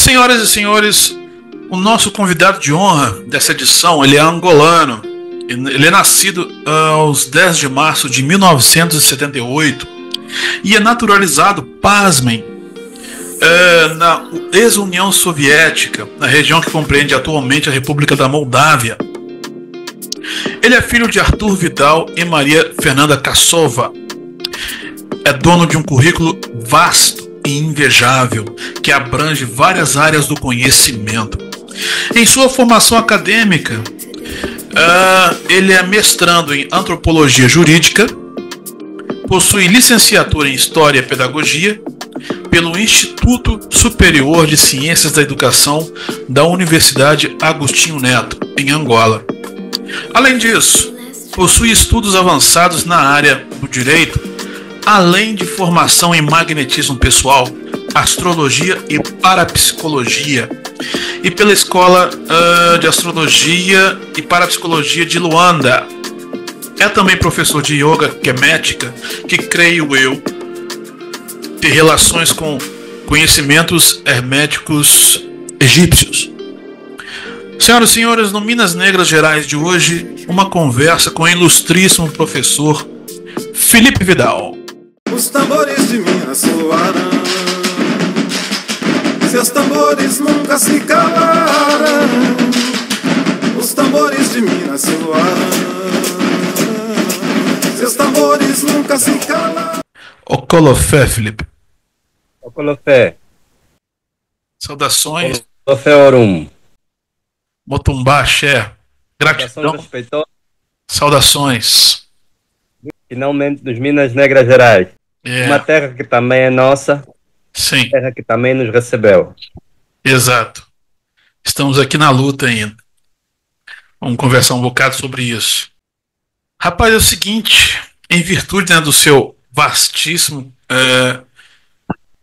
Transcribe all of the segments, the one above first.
Senhoras e senhores, o nosso convidado de honra dessa edição, ele é angolano. Ele é nascido aos 10 de março de 1978 e é naturalizado, pasmem, na ex-União Soviética, na região que compreende atualmente a República da Moldávia. Ele é filho de Arthur Vidal e Maria Fernanda Kassova. É dono de um currículo vasto e invejável que abrange várias áreas do conhecimento. Em sua formação acadêmica, ele é mestrando em Antropologia Jurídica, possui licenciatura em História e Pedagogia pelo Instituto Superior de Ciências da Educação da Universidade Agostinho Neto, em Angola. Além disso, possui estudos avançados na área do direito, além de formação em magnetismo pessoal, astrologia e parapsicologia, e pela Escola de Astrologia e Parapsicologia de Luanda. É também professor de yoga kemética, que creio eu ter relações com conhecimentos herméticos egípcios. Senhoras e senhores, no Minas Negras Gerais de hoje, uma conversa com o ilustríssimo professor Felipe Vidal. Os tambores de Minas soaram, seus tambores nunca se calaram. Os tambores de Minas soaram, seus tambores nunca se calaram. Ocolofé, Felipe. Ocolofé. Saudações. Ocolofé Orum. Motumbá, Xé. Gratidão. Saudações. Finalmente dos Minas Negras Gerais. Uma terra que também é nossa. Sim. Terra que também nos recebeu. Exato. Estamos aqui na luta ainda. Vamos conversar um bocado sobre isso. Rapaz, é o seguinte, em virtude, né, do seu vastíssimo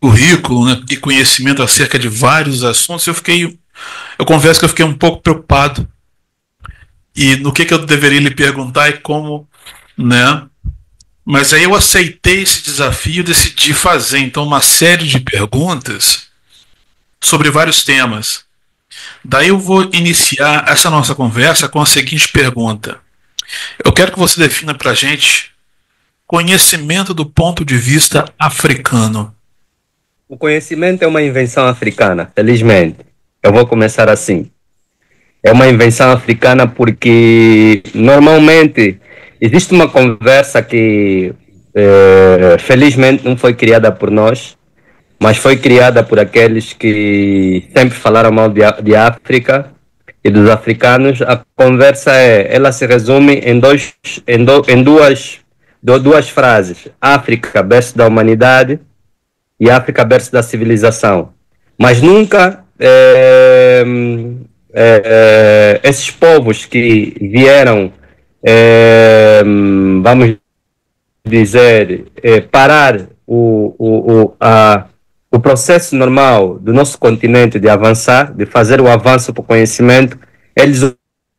currículo, né, e conhecimento acerca de vários assuntos, eu confesso que eu fiquei um pouco preocupado e no que eu deveria lhe perguntar e como, né? Mas aí eu aceitei esse desafio e decidi fazer então uma série de perguntas sobre vários temas. Daí eu vou iniciar essa nossa conversa com a seguinte pergunta. Eu quero que você defina para a gente conhecimento do ponto de vista africano. O conhecimento é uma invenção africana, felizmente. Eu vou começar assim. É uma invenção africana porque normalmente existe uma conversa que felizmente não foi criada por nós, mas foi criada por aqueles que sempre falaram mal de África e dos africanos. A conversa ela se resume em duas frases: África, berço da humanidade, e África, berço da civilização. Mas nunca esses povos que vieram, vamos dizer, parar o processo normal do nosso continente de avançar, de fazer o avanço para o conhecimento, eles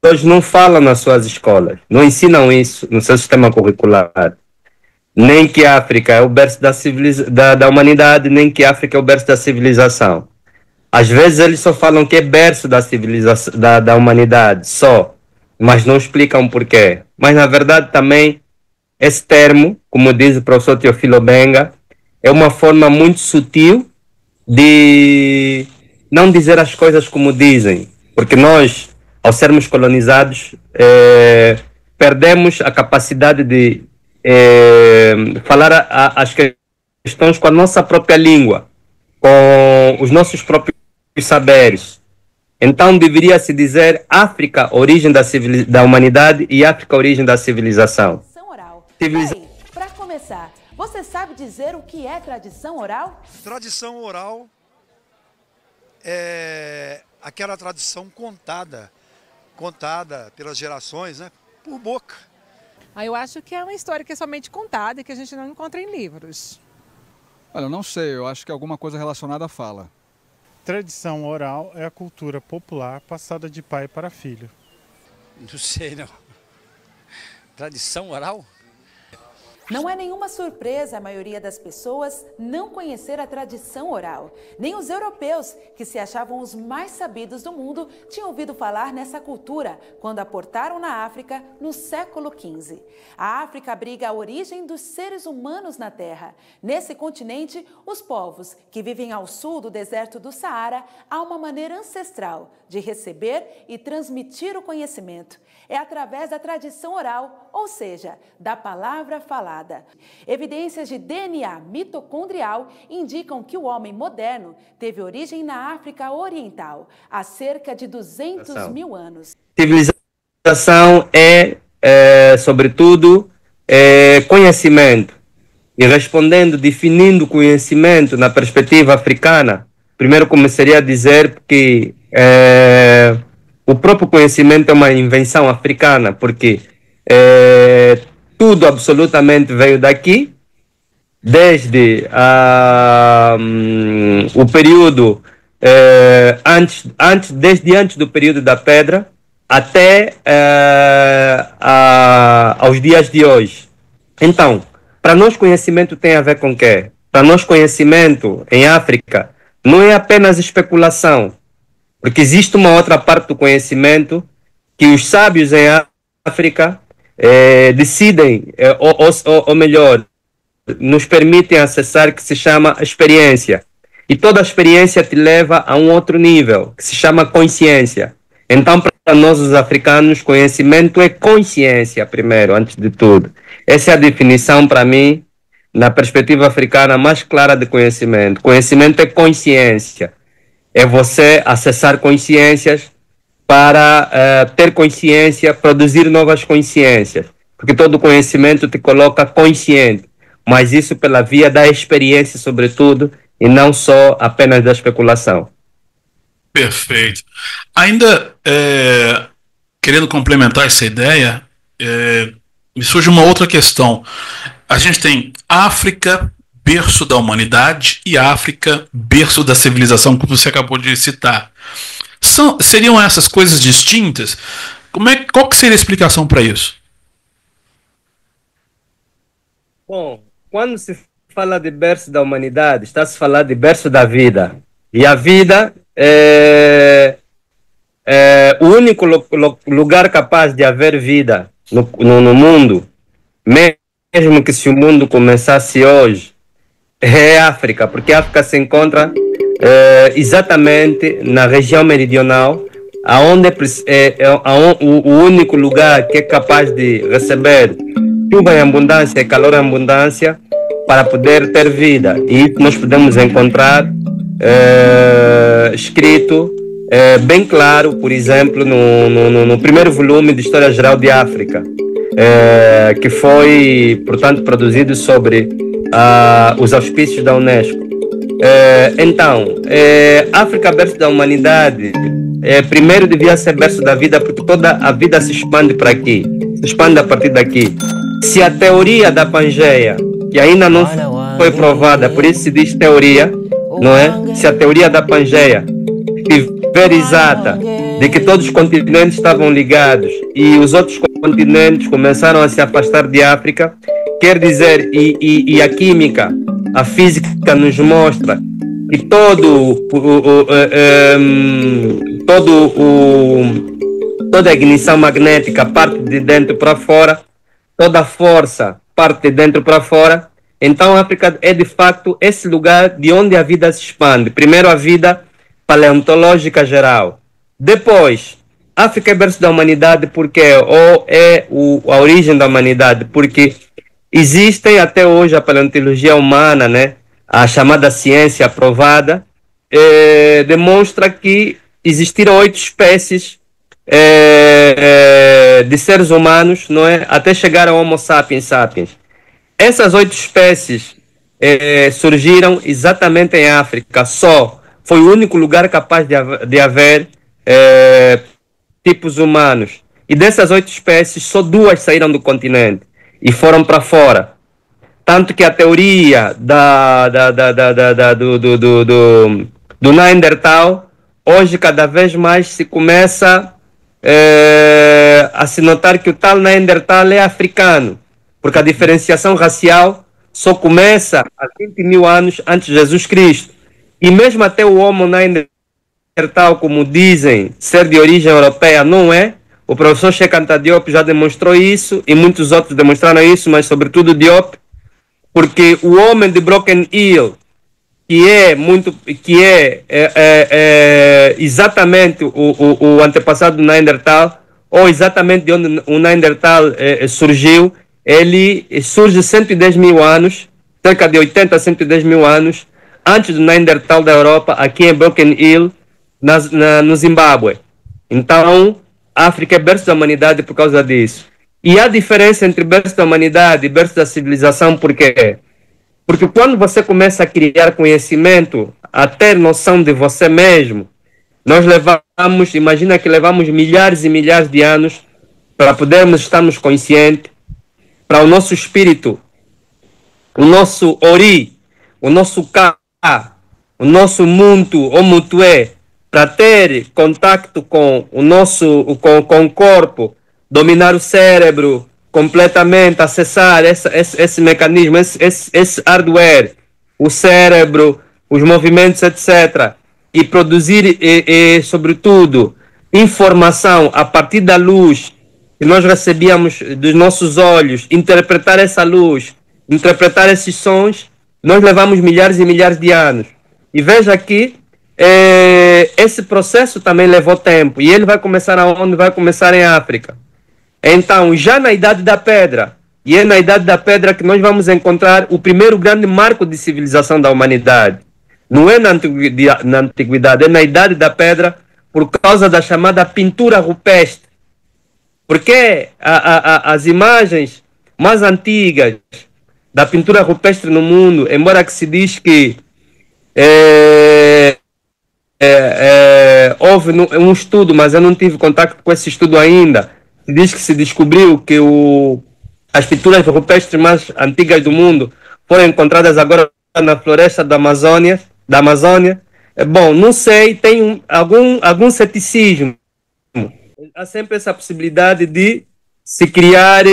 hoje não falam nas suas escolas, não ensinam isso no seu sistema curricular. Nem que a África é o berço da humanidade, nem que a África é o berço da civilização. Às vezes eles só falam que é berço da civilização, da humanidade, só, mas não explicam porquê. Mas na verdade também esse termo, como diz o professor Teofilo Benga, é uma forma muito sutil de não dizer as coisas como dizem, porque nós, ao sermos colonizados, perdemos a capacidade de falar as questões com a nossa própria língua, com os nossos próprios saberes. Então deveria se dizer África, origem da humanidade, e África, origem da civilização. Para começar, você sabe dizer o que é tradição oral? Tradição oral é aquela tradição contada pelas gerações, né, por boca. Eu acho que é uma história que é somente contada e que a gente não encontra em livros. Olha, eu não sei, eu acho que é alguma coisa relacionada à fala. Tradição oral é a cultura popular passada de pai para filho. Não sei, não. Tradição oral? Não é nenhuma surpresa a maioria das pessoas não conhecer a tradição oral. Nem os europeus, que se achavam os mais sabidos do mundo, tinham ouvido falar nessa cultura quando aportaram na África no século XV. A África abriga a origem dos seres humanos na Terra. Nesse continente, os povos que vivem ao sul do deserto do Saara há uma maneira ancestral de receber e transmitir o conhecimento. É através da tradição oral, ou seja, da palavra falada. Evidências de DNA mitocondrial indicam que o homem moderno teve origem na África Oriental, há cerca de 200 mil anos. Civilização sobretudo, conhecimento. E respondendo, definindo conhecimento na perspectiva africana, primeiro começaria a dizer que o próprio conhecimento é uma invenção africana, porque tudo absolutamente veio daqui, desde o período desde antes do período da pedra até aos dias de hoje. Então, para nós conhecimento tem a ver com o quê? Para nós conhecimento em África não é apenas especulação, porque existe uma outra parte do conhecimento que os sábios em África decidem, ou melhor, nos permitem acessar, que se chama experiência. E toda experiência te leva a um outro nível, que se chama consciência. Então, para nós os africanos, conhecimento é consciência primeiro, antes de tudo. Essa é a definição, para mim, na perspectiva africana, mais clara de conhecimento. Conhecimento é consciência. É você acessar consciências para ter consciência, produzir novas consciências. Porque todo conhecimento te coloca consciente, mas isso pela via da experiência, sobretudo, e não só apenas da especulação. Perfeito. Ainda querendo complementar essa ideia, me surge uma outra questão. A gente tem África, berço da humanidade, e África, berço da civilização, como você acabou de citar. Seriam essas coisas distintas? Qual que seria a explicação para isso? Bom, quando se fala de berço da humanidade, está-se falando de berço da vida. E a vida é o único lugar capaz de haver vida no mundo, mesmo que se o mundo começasse hoje, é a África, porque a África se encontra exatamente na região meridional, onde o único lugar que é capaz de receber chuva em abundância e calor em abundância para poder ter vida. E nós podemos encontrar escrito bem claro, por exemplo, no primeiro volume de História Geral de África, que foi, portanto, produzido sobre os auspícios da Unesco. Então, África, berço da humanidade, primeiro devia ser berço da vida, porque toda a vida se expande para aqui, se expande a partir daqui. Se a teoria da Pangeia, que ainda não foi provada, por isso se diz teoria, não é? Se a teoria da Pangeia estiver exata, de que todos os continentes estavam ligados e os outros continentes começaram a se afastar de África, quer dizer, e a química, a física nos mostra que toda a ignição magnética parte de dentro para fora, toda a força parte de dentro para fora. Então a África é de facto esse lugar de onde a vida se expande. Primeiro a vida paleontológica geral. Depois, África é berço da humanidade porque a origem da humanidade, porque existem até hoje a paleontologia humana, né? A chamada ciência aprovada, demonstra que existiram 8 espécies de seres humanos, não é? Até chegar ao Homo sapiens sapiens. Essas 8 espécies surgiram exatamente em África. Só foi o único lugar capaz de haver tipos humanos. E dessas 8 espécies, só 2 saíram do continente e foram para fora. Tanto que a teoria do Neandertal, hoje cada vez mais se começa a se notar que o tal Neandertal é africano, porque a diferenciação racial só começa há 20 mil anos antes de Jesus Cristo. E mesmo até o Homo neandertal, como dizem, ser de origem europeia, não é. O professor Cheikh Anta Diop já demonstrou isso, e muitos outros demonstraram isso, mas sobretudo Diop, porque o homem de Broken Hill, que é exatamente o antepassado do Neandertal, ou exatamente de onde o Neandertal surgiu, ele surge 110 mil anos, cerca de 80 a 110 mil anos, antes do Neandertal da Europa, aqui em Broken Hill, no Zimbábue. Então, a África é berço da humanidade por causa disso. E há diferença entre berço da humanidade e berço da civilização, por quê? Porque quando você começa a criar conhecimento, a ter noção de você mesmo, nós imagina que levamos milhares e milhares de anos para podermos estarmos conscientes, para o nosso espírito, o nosso ori, o nosso ka, o nosso muntu ou mutué, para ter contato com com o corpo, dominar o cérebro completamente, acessar esse mecanismo, esse hardware, o cérebro, os movimentos, etc. E produzir, sobretudo, informação a partir da luz que nós recebíamos dos nossos olhos, interpretar essa luz, interpretar esses sons, nós levamos milhares e milhares de anos. E veja aqui, esse processo também levou tempo, e ele vai começar aonde? Vai começar em África. Então, já na Idade da Pedra, e é na Idade da Pedra que nós vamos encontrar o primeiro grande marco de civilização da humanidade. Não é na Antiguidade, é na Idade da Pedra, por causa da chamada pintura rupestre. Porque as imagens mais antigas da pintura rupestre no mundo, embora que se diz que houve um estudo, mas eu não tive contato com esse estudo ainda, diz que se descobriu que as pinturas rupestres mais antigas do mundo foram encontradas agora na floresta da Amazônia. Bom, não sei, tem algum ceticismo. Há sempre essa possibilidade de se criar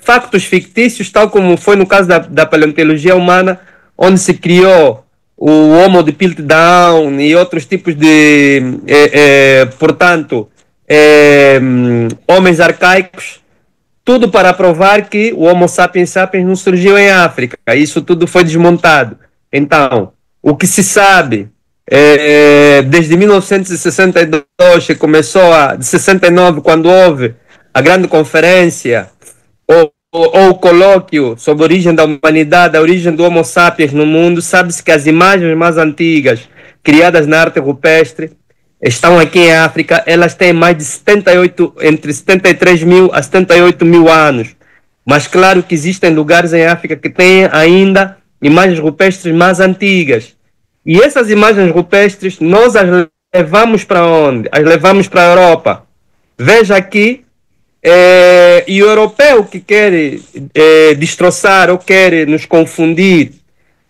factos fictícios, tal como foi no caso da paleontologia humana, onde se criou o Homo de Piltdown e outros tipos de, portanto, homens arcaicos, tudo para provar que o Homo sapiens sapiens não surgiu em África. Isso tudo foi desmontado. Então, o que se sabe desde 1962, que começou de 69, quando houve a grande conferência ou o colóquio sobre a origem da humanidade, a origem do Homo sapiens no mundo, sabe-se que as imagens mais antigas criadas na arte rupestre estão aqui em África. Elas têm mais de entre 73 mil a 78 mil anos. Mas claro que existem lugares em África que têm ainda imagens rupestres mais antigas. E essas imagens rupestres, nós as levamos para onde? As levamos para a Europa. Veja aqui, e o europeu que quer destroçar ou quer nos confundir,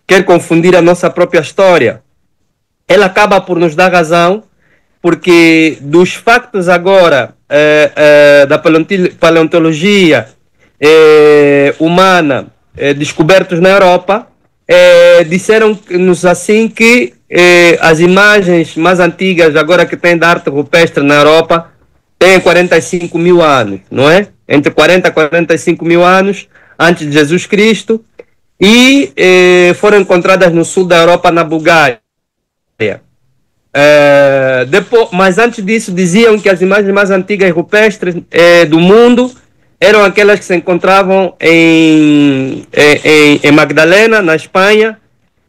quer confundir a nossa própria história, ela acaba por nos dar razão, porque dos factos agora da paleontologia humana descobertos na Europa, disseram-nos assim que as imagens mais antigas agora que tem da arte rupestre na Europa têm 45 mil anos, não é? Entre 40 e 45 mil anos antes de Jesus Cristo, e foram encontradas no sul da Europa, na Bulgária. Mas antes disso diziam que as imagens mais antigas rupestres do mundo eram aquelas que se encontravam em Magdalena, na Espanha,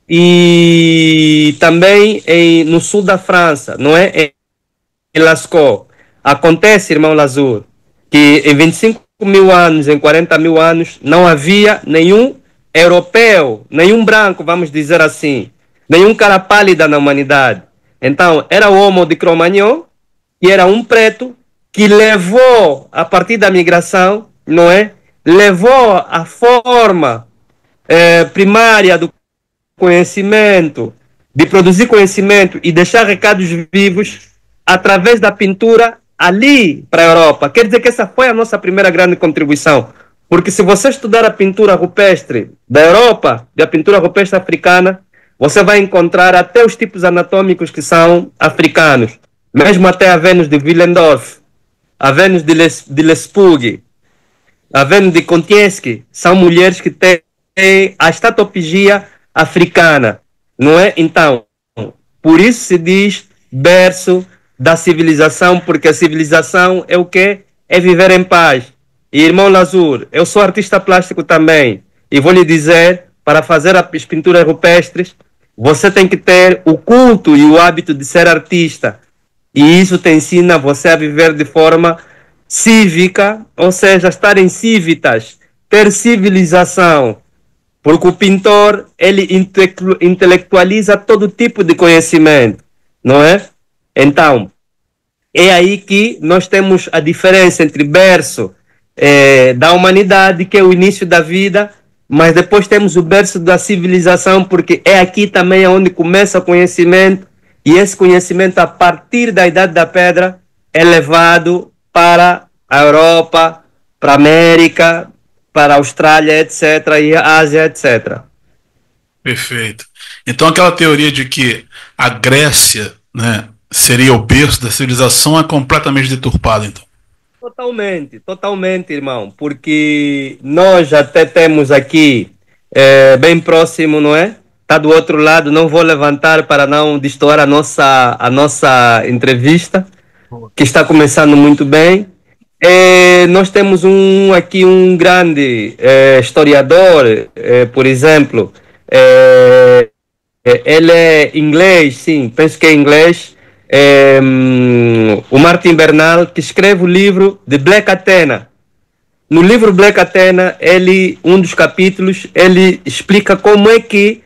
e também no sul da França, não é? Em Lascaux. Acontece, irmão Lazur, que em 25 mil anos, em 40 mil anos, não havia nenhum europeu, nenhum branco, vamos dizer assim, nenhum cara pálida na humanidade. Então, era o Homo de Cro-Magnon, que era um preto, que levou, a partir da migração, não é? Levou a forma primária do conhecimento, de produzir conhecimento e deixar recados vivos através da pintura ali para a Europa. Quer dizer que essa foi a nossa primeira grande contribuição. Porque se você estudar a pintura rupestre da Europa e a pintura rupestre africana, você vai encontrar até os tipos anatômicos que são africanos. Mesmo até a Vênus de Willendorf, a Vênus de Lespug, a Vênus de Kontinsky, são mulheres que têm a estatopigia africana, não é? Então, por isso se diz berço da civilização, porque a civilização é o quê? É viver em paz. E, irmão Lazur, eu sou artista plástico também, e vou lhe dizer, para fazer as pinturas rupestres, você tem que ter o culto e o hábito de ser artista. E isso te ensina você a viver de forma cívica, ou seja, estar em cívitas, ter civilização. Porque o pintor, ele intelectualiza todo tipo de conhecimento, não é? Então, é aí que nós temos a diferença entre berço da humanidade, que é o início da vida, mas depois temos o berço da civilização, porque é aqui também onde começa o conhecimento, e esse conhecimento, a partir da Idade da Pedra, é levado para a Europa, para a América, para a Austrália, etc., e a Ásia, etc. Perfeito. Então aquela teoria de que a Grécia, né, seria o berço da civilização é completamente deturpada, então. Totalmente, irmão, porque nós até temos aqui, bem próximo, não é? Está do outro lado, não vou levantar para não destoar a nossa entrevista, que está começando muito bem. Nós temos aqui um grande historiador, por exemplo, ele é inglês, sim, penso que é inglês, o Martin Bernal, que escreve o livro de Black Athena. No livro Black Athena, um dos capítulos, ele explica como é que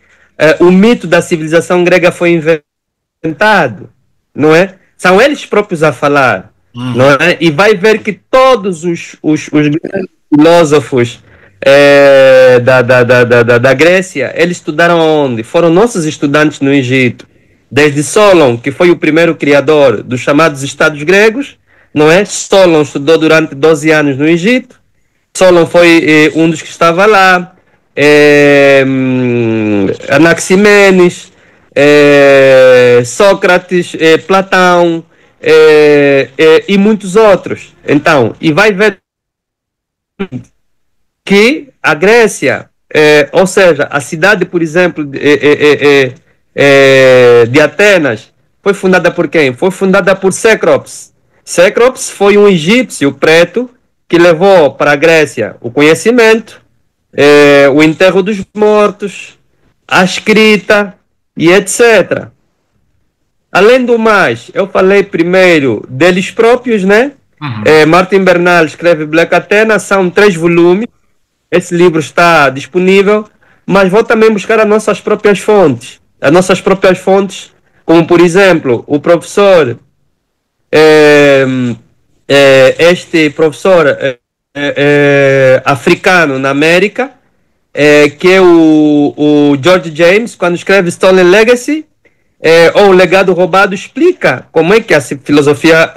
o mito da civilização grega foi inventado, não é? São eles próprios a falar, não é? E vai ver que todos os grandes filósofos da Grécia, eles estudaram onde? Foram nossos estudantes no Egito. Desde Solon, que foi o primeiro criador dos chamados Estados gregos, não é? Solon estudou durante 12 anos no Egito. Solon foi um dos que estava lá. Anaximenes, Sócrates, Platão e muitos outros. Então, e vai ver que a Grécia, ou seja, a cidade, por exemplo, de Atenas, foi fundada por quem? Foi fundada por Cécropes. Cécropes foi um egípcio preto que levou para a Grécia o conhecimento, o enterro dos mortos, a escrita e etc. Além do mais, eu falei primeiro deles próprios, né? Martin Bernal escreve Black Athena, são 3 volumes. Esse livro está disponível, mas vou também buscar as nossas próprias fontes. As nossas próprias fontes, como por exemplo, o professor, este professor africano na América, que é o George James, quando escreve Stolen Legacy, ou O Legado Roubado, explica como é que a filosofia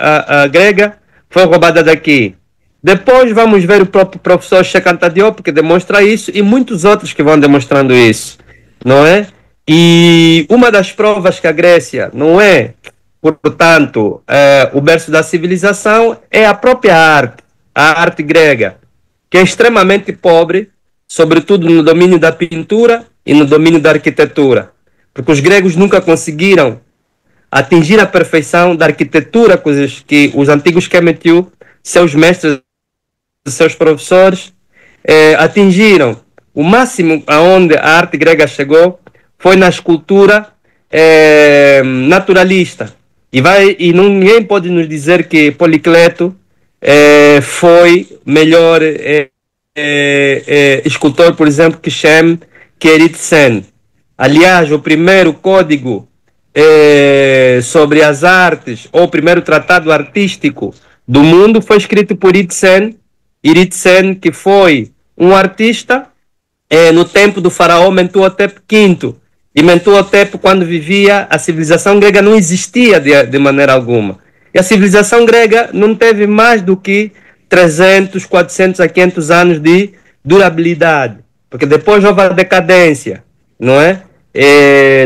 grega foi roubada daqui. Depois vamos ver o próprio professor Cheikh Anta Diop, que demonstra isso, e muitos outros que vão demonstrando isso, não é? E uma das provas que a Grécia não é, portanto, o berço da civilização é a própria arte, a arte grega, que é extremamente pobre, sobretudo no domínio da pintura e no domínio da arquitetura, porque os gregos nunca conseguiram atingir a perfeição da arquitetura, coisas que os antigos Kemetiu, seus mestres, seus professores, atingiram. O máximo aonde a arte grega chegou foi na escultura naturalista. E ninguém pode nos dizer que Policleto foi melhor escultor, por exemplo, que Shem Keritsen. Aliás, o primeiro código sobre as artes, ou o primeiro tratado artístico do mundo, foi escrito por Iritsen, que foi um artista no tempo do faraó Mentuhotep V. E Mentuhotep, quando vivia, a civilização grega não existia de maneira alguma. E a civilização grega não teve mais do que 300, 400 a 500 anos de durabilidade, porque depois houve a decadência, não é?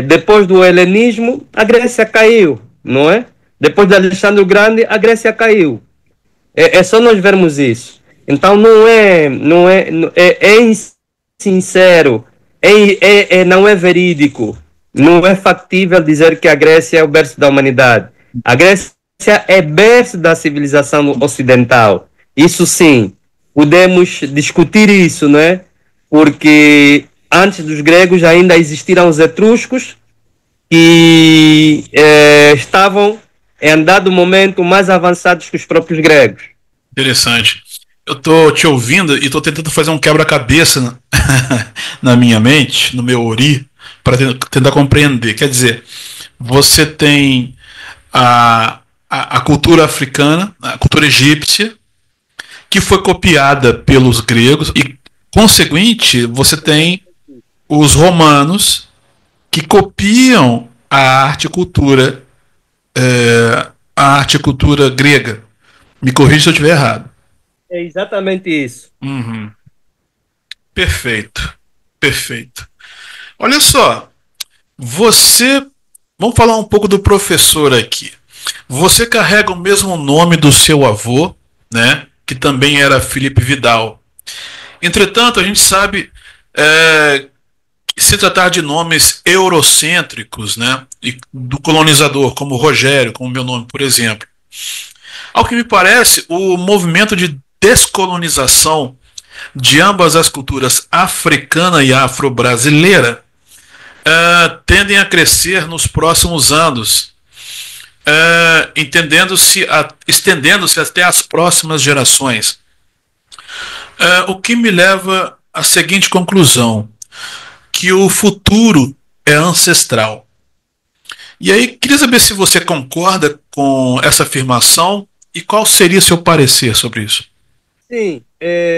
Depois do helenismo, a Grécia caiu, não é? Depois de Alexandre o Grande, a Grécia caiu. É só nós vermos isso. Então é insincero, não é verídico, não é factível dizer que a Grécia é o berço da humanidade. A Grécia é berço da civilização ocidental. Isso sim, podemos discutir isso, não é? Porque antes dos gregos ainda existiram os etruscos que estavam em dado momento mais avançados que os próprios gregos. Interessante. Eu tô te ouvindo e tô tentando fazer um quebra-cabeça na minha mente, no meu ori, para tentar compreender. Quer dizer, você tem a cultura africana, a cultura egípcia, que foi copiada pelos gregos, e, consequente, você tem os romanos que copiam a arte e cultura grega. Me corrija se eu estiver errado. É exatamente isso. Uhum. Perfeito. Perfeito. Olha só, vamos falar um pouco do professor aqui. Você carrega o mesmo nome do seu avô, né? Que também era Felipe Vidal. Entretanto, a gente sabe que se tratar de nomes eurocêntricos, né? E do colonizador, como Rogério, como meu nome, por exemplo. Ao que me parece, o movimento de descolonização de ambas as culturas africana e afro-brasileira tendem a crescer nos próximos anos, estendendo-se até as próximas gerações. O que me leva à seguinte conclusão, que o futuro é ancestral. E aí, queria saber se você concorda com essa afirmação e qual seria seu parecer sobre isso. Sim,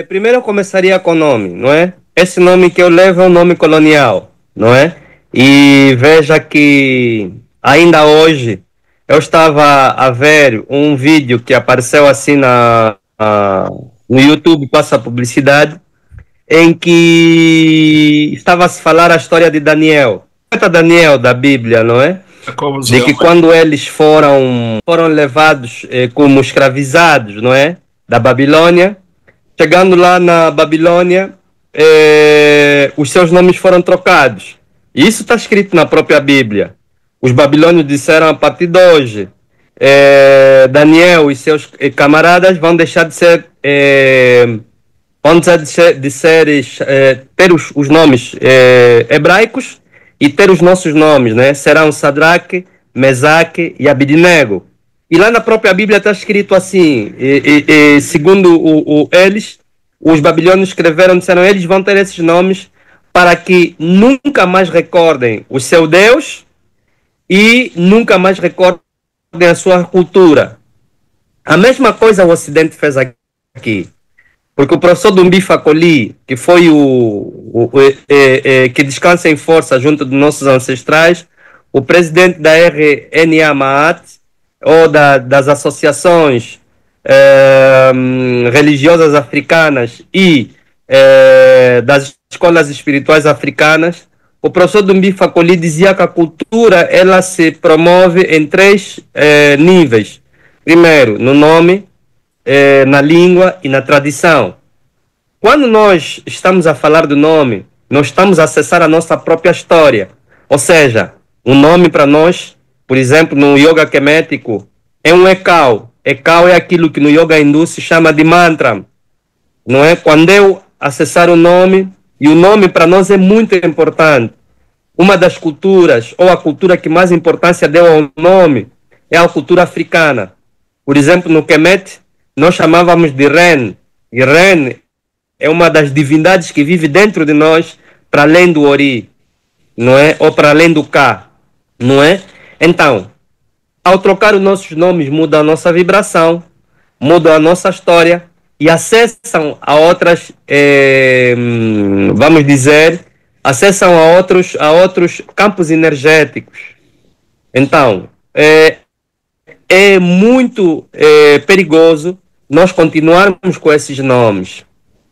primeiro eu começaria com o nome, não é? Esse nome que eu levo é um nome colonial, não é? E veja que ainda hoje eu estava a ver um vídeo que apareceu assim no YouTube, passa a publicidade, em que estava a se falar a história de Daniel. Daniel da Bíblia, não é? De que quando eles foram levados como escravizados, não é? Da Babilônia, chegando lá na Babilônia, os seus nomes foram trocados. E isso está escrito na própria Bíblia. Os babilônios disseram, a partir de hoje, Daniel e seus camaradas vão deixar de ser ter os nomes hebraicos e ter os nossos nomes, né? Serão Sadraque, Mesaque e Abidnego. E lá na própria Bíblia está escrito assim, segundo eles, os babilônios escreveram, disseram, eles vão ter esses nomes para que nunca mais recordem o seu Deus e nunca mais recordem a sua cultura. A mesma coisa o Ocidente fez aqui. Porque o professor Dumbi Facoli, que foi que descansa em força junto dos nossos ancestrais, o presidente da RNA Maat, ou das associações religiosas africanas e das escolas espirituais africanas, o professor Dumbi Facoli dizia que a cultura ela se promove em 3 níveis. Primeiro, no nome, na língua e na tradição. Quando nós estamos a falar do nome, nós estamos a acessar a nossa própria história. Ou seja, um nome para nós, por exemplo, no yoga quemético, é um ekau. Ekau é aquilo que no yoga hindu se chama de mantra. Não é? Quando eu acessar o nome, e o nome para nós é muito importante. Uma das culturas, ou a cultura que mais importância deu ao nome, é a cultura africana. Por exemplo, no Kemet, nós chamávamos de Ren. E Ren é uma das divindades que vive dentro de nós, para além do Ori, não é? Ou para além do Ka, não é? Então, ao trocar os nossos nomes, muda a nossa vibração, muda a nossa história e acessam a outras, vamos dizer, acessam a outros campos energéticos. Então, é muito perigoso nós continuarmos com esses nomes,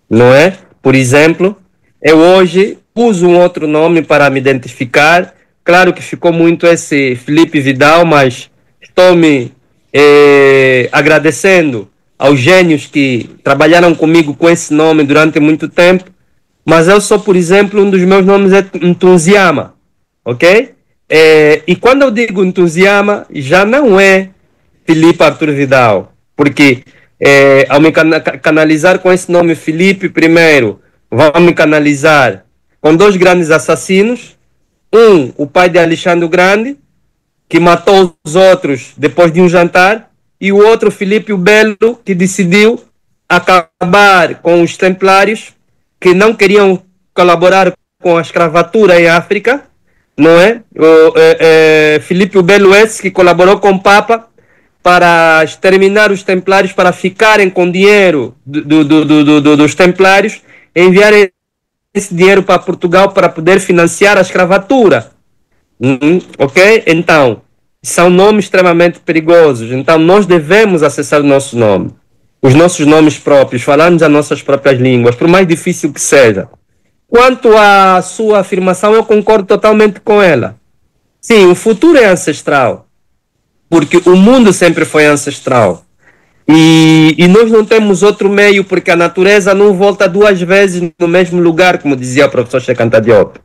não é? por exemplo, eu hoje uso um outro nome para me identificar. Claro que ficou muito esse Felipe Vidal, mas estou me agradecendo aos gênios que trabalharam comigo com esse nome durante muito tempo. Mas eu sou, por exemplo, um dos meus nomes é Ntunziama, ok? E quando eu digo Ntunziama, já não é Felipe Arthur Vidal, porque ao me canalizar com esse nome Felipe primeiro, vão me canalizar com dois grandes assassinos, o pai de Alexandre o Grande, que matou os outros depois de um jantar, e o outro, Filipe o Belo, que decidiu acabar com os templários que não queriam colaborar com a escravatura em África, não é? Filipe o Belo esse que colaborou com o Papa para exterminar os templários, para ficarem com dinheiro dos templários, enviarem esse dinheiro para Portugal para poder financiar a escravatura. Ok? Então, são nomes extremamente perigosos. Então, nós devemos acessar o nosso nome, os nossos nomes próprios, falarmos as nossas próprias línguas, por mais difícil que seja. Quanto à sua afirmação, eu concordo totalmente com ela. Sim, o futuro é ancestral, porque o mundo sempre foi ancestral. E nós não temos outro meio, porque a natureza não volta duas vezes no mesmo lugar, como dizia o professor Cheikh Anta Diop.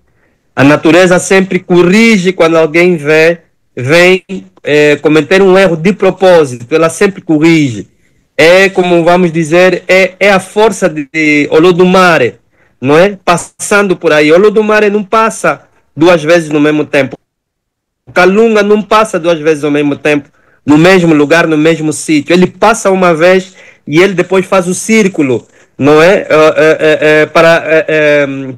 A natureza sempre corrige quando alguém vem cometer um erro de propósito, ela sempre corrige. É como vamos dizer, é a força de Olodumare, não é? Passando por aí. Olodumare não passa duas vezes no mesmo tempo. Kalunga não passa duas vezes ao mesmo tempo, no mesmo lugar, no mesmo sítio. Ele passa uma vez e ele depois faz o círculo, não é?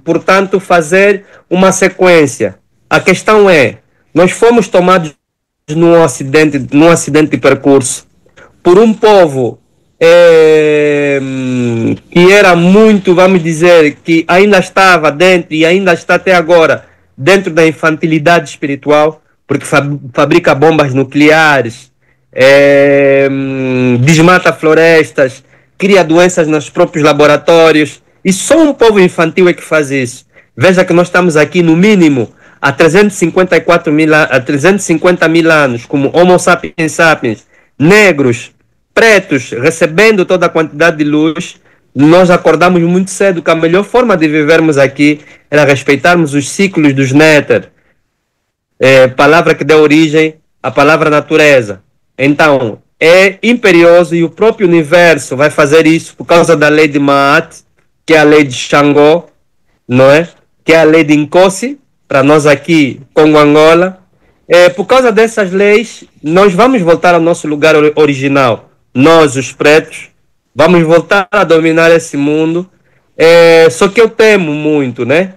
Portanto, fazer uma sequência. A questão é, nós fomos tomados num acidente de percurso por um povo que era muito, vamos dizer, que ainda estava dentro e ainda está até agora dentro da infantilidade espiritual, porque fabrica bombas nucleares, desmata florestas, cria doenças nos próprios laboratórios, e só um povo infantil é que faz isso. Veja que nós estamos aqui no mínimo há 350 mil anos, como Homo sapiens sapiens, negros, pretos, recebendo toda a quantidade de luz. Nós acordamos muito cedo que a melhor forma de vivermos aqui era respeitarmos os ciclos dos néter, palavra que deu origem à palavra natureza. Então, é imperioso, e o próprio universo vai fazer isso por causa da lei de Maat, que é a lei de Xangô, não é? Que é a lei de Nkosi, para nós aqui, Congo, Angola. Por causa dessas leis, nós vamos voltar ao nosso lugar original. Nós, os pretos, vamos voltar a dominar esse mundo. Só que eu temo muito, né?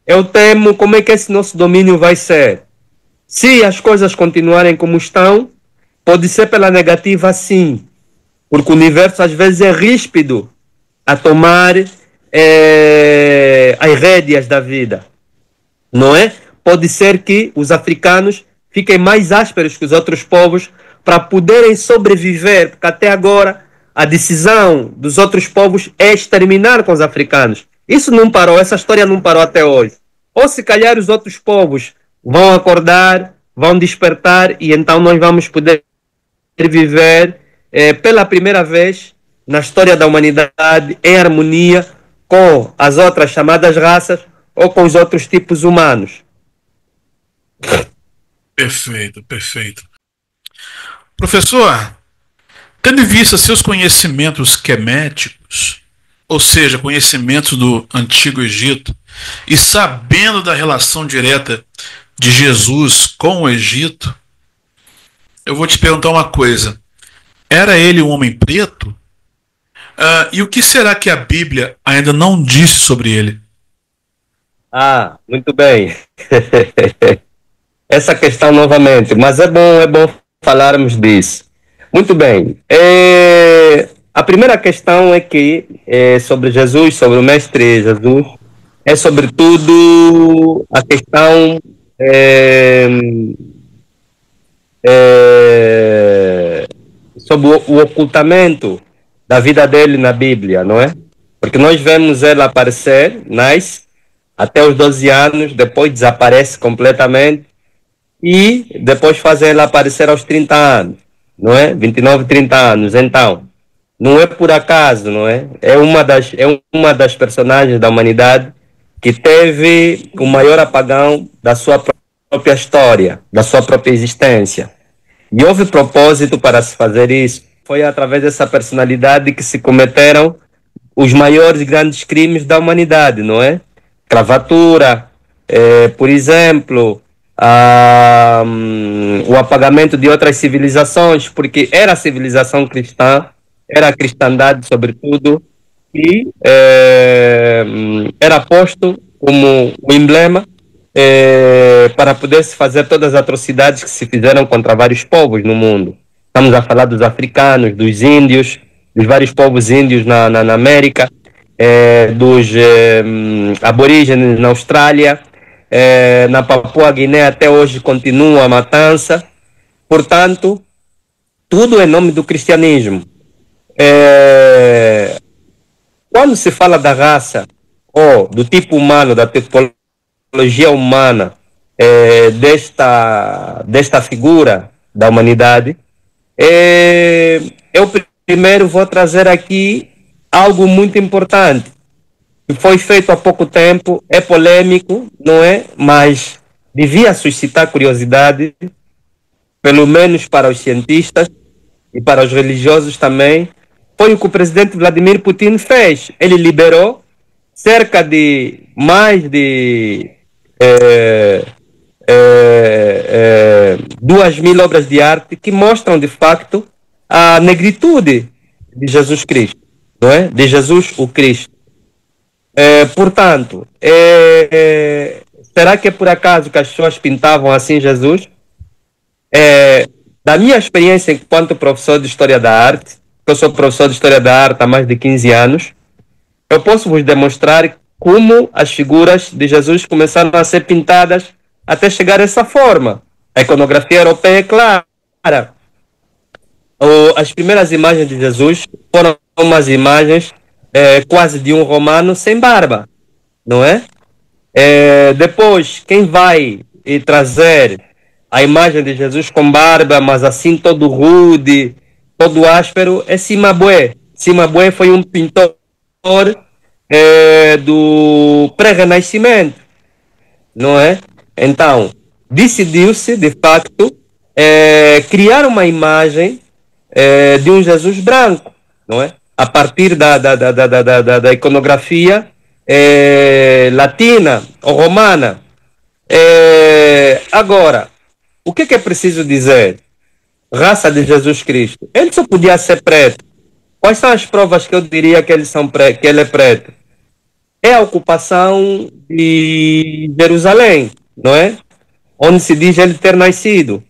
Eu temo como é que esse nosso domínio vai ser. Se as coisas continuarem como estão, pode ser pela negativa, sim. Porque o universo às vezes é ríspido a tomar as rédeas da vida, não é? Pode ser que os africanos fiquem mais ásperos que os outros povos para poderem sobreviver, porque até agora a decisão dos outros povos é exterminar com os africanos. Isso não parou, essa história não parou até hoje. Ou se calhar os outros povos vão acordar, vão despertar, e então nós vamos poder viver pela primeira vez na história da humanidade em harmonia com as outras chamadas raças ou com os outros tipos humanos. Perfeito, perfeito. Professor, tendo em vista seus conhecimentos queméticos, ou seja, conhecimentos do Antigo Egito, e sabendo da relação direta de Jesus com o Egito, eu vou te perguntar uma coisa. Era ele um homem preto? E o que será que a Bíblia ainda não disse sobre ele? Muito bem. Essa questão novamente, mas é bom falarmos disso. Muito bem. A primeira questão é que sobre Jesus, sobre o Mestre Jesus, é sobretudo a questão sobre o ocultamento da vida dele na Bíblia, não é? Porque nós vemos ela aparecer, nasce, até os 12 anos, depois desaparece completamente, e depois fazem ela aparecer aos 30 anos, não é? 29, 30 anos. Então, não é por acaso, não é? É uma das personagens da humanidade que teve o maior apagão da sua própria história, da sua própria existência. E houve propósito para se fazer isso. Foi através dessa personalidade que se cometeram os maiores e grandes crimes da humanidade, não é? Cravatura, por exemplo, o apagamento de outras civilizações, porque era a civilização cristã, era a cristandade sobretudo, e era posto como o emblema para poder se fazer todas as atrocidades que se fizeram contra vários povos no mundo. Estamos a falar dos africanos, dos índios, dos vários povos índios na América, dos aborígenes na Austrália, na Papua Guiné até hoje continua a matança. Portanto, tudo em nome do cristianismo. Quando se fala da raça, ou do tipo humano, da tipologia humana, desta figura da humanidade, eu primeiro vou trazer aqui algo muito importante, que foi feito há pouco tempo, é polêmico, não é? Mas devia suscitar curiosidade, pelo menos para os cientistas e para os religiosos também. Foi o que o presidente Vladimir Putin fez. Ele liberou cerca de mais de 2.000 obras de arte que mostram de facto a negritude de Jesus Cristo, não é? De Jesus o Cristo. Portanto, será que é por acaso que as pessoas pintavam assim Jesus? Da minha experiência enquanto professor de História da Arte, eu sou professor de História da Arte há mais de 15 anos, eu posso vos demonstrar como as figuras de Jesus começaram a ser pintadas até chegar a essa forma. A iconografia europeia é clara. As primeiras imagens de Jesus foram umas imagens quase de um romano sem barba, não é? Depois, quem vai trazer a imagem de Jesus com barba, mas assim todo rude, todo áspero, é Cimabue. Cimabue foi um pintor do pré-renascimento, não é? Então, decidiu-se, de facto, criar uma imagem de um Jesus branco, não é? A partir da iconografia latina ou romana. Agora, o que é preciso dizer? Raça de Jesus Cristo. Ele só podia ser preto. Quais são as provas que eu diria que que ele é preto? É a ocupação de Jerusalém, não é? Onde se diz ele ter nascido.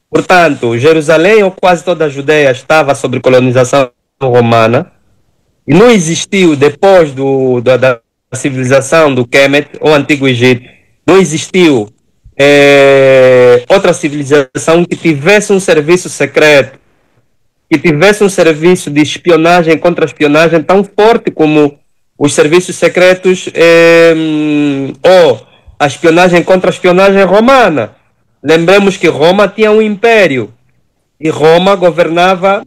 Portanto, Jerusalém ou quase toda a Judeia estava sob colonização romana e não existiu, depois da civilização do Kemet, ou Antigo Egito, não existiu outra civilização que tivesse um serviço secreto, que tivesse um serviço de espionagem contra espionagem tão forte como os serviços secretos ou a espionagem contra a espionagem romana. Lembremos que Roma tinha um império e Roma governava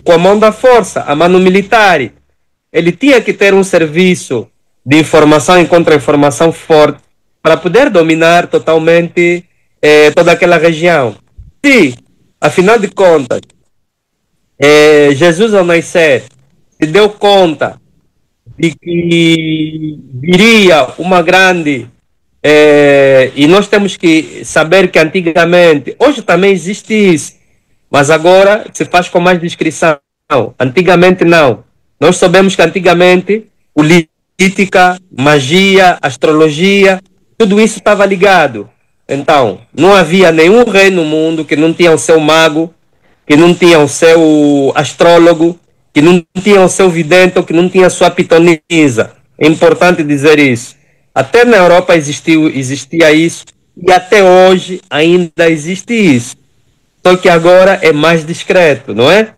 com a mão da força, a mano militar. Ele tinha que ter um serviço de informação e contra-informação forte para poder dominar totalmente toda aquela região. Se, afinal de contas, Jesus ao nascer se deu conta de que viria uma grande... e nós temos que saber que antigamente, hoje também existe isso, mas agora se faz com mais discrição. Antigamente não. Nós sabemos que antigamente política, magia, astrologia, tudo isso estava ligado. Então, não havia nenhum rei no mundo que não tinha o seu mago, que não tinha o seu astrólogo, que não tinha o seu vidente, ou que não tinha a sua pitonisa. É importante dizer isso. Até na Europa existia isso, e até hoje ainda existe isso. Só que agora é mais discreto, não é?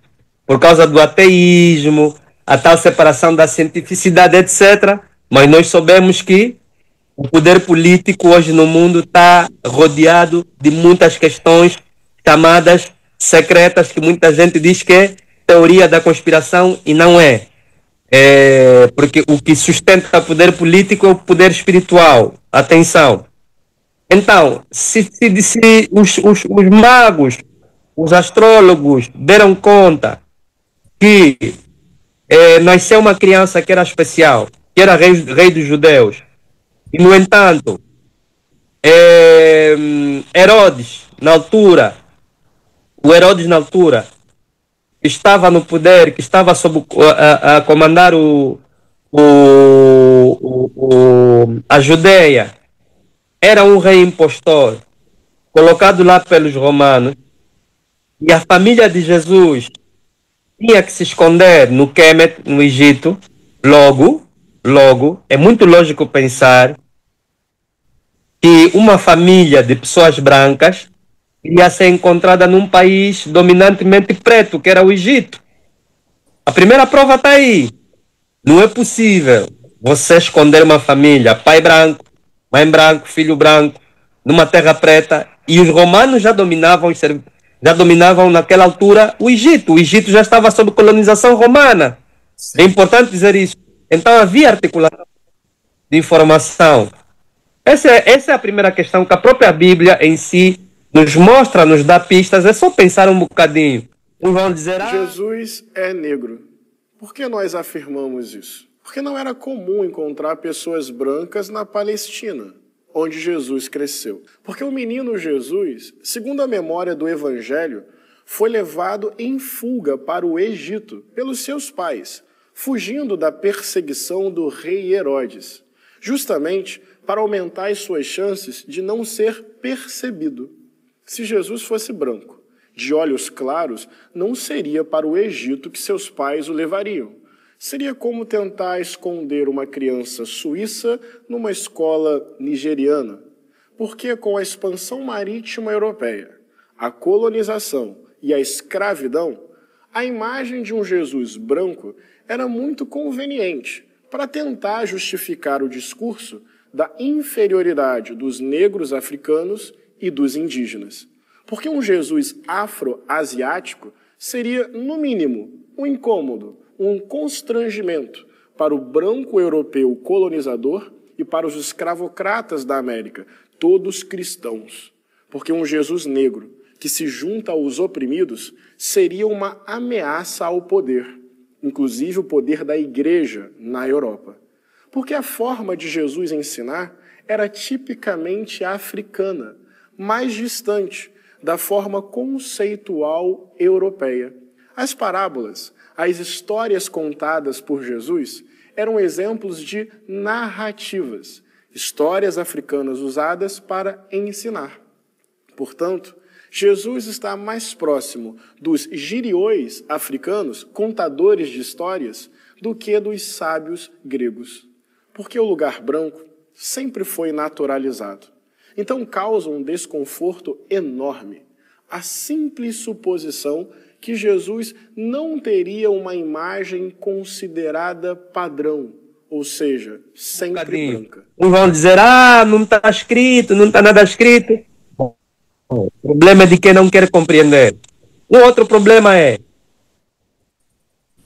Por causa do ateísmo, a tal separação da cientificidade, etc. Mas nós sabemos que o poder político hoje no mundo está rodeado de muitas questões chamadas secretas, que muita gente diz que é teoria da conspiração e não é. Porque o que sustenta o poder político é o poder espiritual. Atenção. Então, se os magos, os astrólogos deram conta que nasceu uma criança que era especial, que era rei dos judeus, e no entanto, Herodes, na altura, estava no poder, que estava sob a comandar a Judeia, era um rei impostor, colocado lá pelos romanos, e a família de Jesus tinha que se esconder no Kemet, no Egito. Logo, é muito lógico pensar que uma família de pessoas brancas iria ser encontrada num país dominantemente preto, que era o Egito. A primeira prova está aí. Não é possível você esconder uma família, pai branco, mãe branco, filho branco, numa terra preta, e os romanos já dominavam naquela altura o Egito. O Egito já estava sob colonização romana. Sim. É importante dizer isso. Então havia articulação de informação. Essa é a primeira questão, que a própria Bíblia em si nos mostra, nos dá pistas. É só pensar um bocadinho. Uns vão dizer, Jesus é negro. Por que nós afirmamos isso? Porque não era comum encontrar pessoas brancas na Palestina, onde Jesus cresceu. Porque o menino Jesus, segundo a memória do Evangelho, foi levado em fuga para o Egito pelos seus pais, fugindo da perseguição do rei Herodes, justamente para aumentar as suas chances de não ser percebido. Se Jesus fosse branco, de olhos claros, não seria para o Egito que seus pais o levariam. Seria como tentar esconder uma criança suíça numa escola nigeriana. Porque com a expansão marítima europeia, a colonização e a escravidão, a imagem de um Jesus branco era muito conveniente para tentar justificar o discurso da inferioridade dos negros africanos e dos indígenas. Porque um Jesus afro-asiático seria, no mínimo, um incômodo, um constrangimento para o branco europeu colonizador e para os escravocratas da América, todos cristãos. Porque um Jesus negro que se junta aos oprimidos seria uma ameaça ao poder, inclusive o poder da igreja na Europa. Porque a forma de Jesus ensinar era tipicamente africana, mais distante da forma conceitual europeia. As parábolas, as histórias contadas por Jesus, eram exemplos de narrativas, histórias africanas usadas para ensinar. Portanto, Jesus está mais próximo dos giriões africanos, contadores de histórias, do que dos sábios gregos. Porque o lugar branco sempre foi naturalizado. Então causa um desconforto enorme a simples suposição que Jesus não teria uma imagem considerada padrão, ou seja, sempre branca. Uns vão dizer, não está escrito, não está nada escrito. O problema é de quem não quer compreender. Um outro problema é,